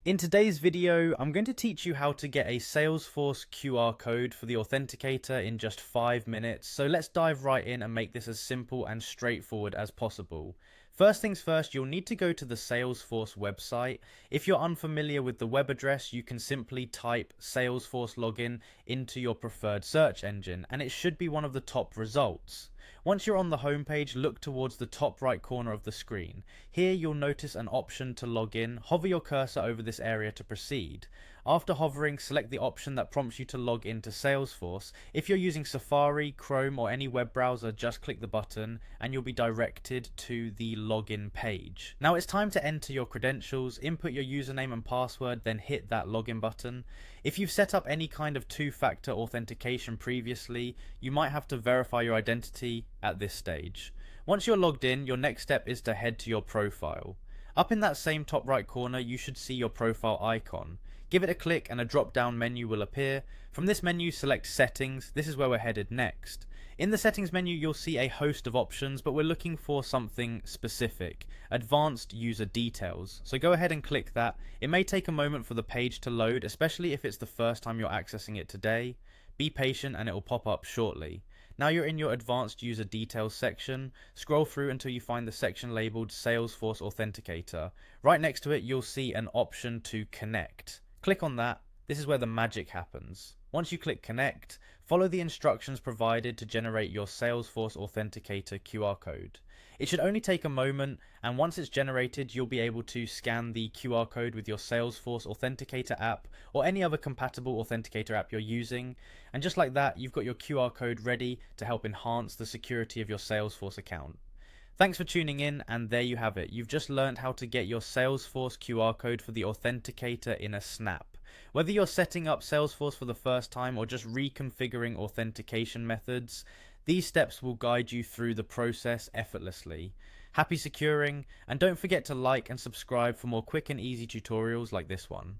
In today's video, I'm going to teach you how to get a Salesforce QR code for the Authenticator in just 5 minutes. So let's dive right in and make this as simple and straightforward as possible. First things first, you'll need to go to the Salesforce website. If you're unfamiliar with the web address, you can simply type Salesforce login into your preferred search engine, and it should be one of the top results. Once you're on the homepage, look towards the top right corner of the screen. Here you'll notice an option to log in. Hover your cursor over this area to proceed. After hovering, select the option that prompts you to log into Salesforce. If you're using Safari, Chrome, or any web browser, just click the button and you'll be directed to the login page. Now it's time to enter your credentials, input your username and password, then hit that login button. If you've set up any kind of two-factor authentication previously, you might have to verify your identity at this stage. Once you're logged in, your next step is to head to your profile. Up in that same top right corner, you should see your profile icon. Give it a click and a drop down menu will appear. From this menu, select Settings. This is where we're headed next. In the Settings menu, you'll see a host of options, but we're looking for something specific: Advanced User Details. So go ahead and click that. It may take a moment for the page to load, especially if it's the first time you're accessing it today. Be patient and it will pop up shortly. Now you're in your Advanced User Details section. Scroll through until you find the section labeled Salesforce Authenticator. Right next to it, you'll see an option to connect. Click on that. This is where the magic happens. Once you click connect, follow the instructions provided to generate your Salesforce Authenticator QR code. It should only take a moment, and once it's generated, you'll be able to scan the QR code with your Salesforce Authenticator app or any other compatible Authenticator app you're using. And just like that, you've got your QR code ready to help enhance the security of your Salesforce account. Thanks for tuning in, and there you have it. You've just learned how to get your Salesforce QR code for the Authenticator in a snap. Whether you're setting up Salesforce for the first time or just reconfiguring authentication methods, these steps will guide you through the process effortlessly. Happy securing, and don't forget to like and subscribe for more quick and easy tutorials like this one.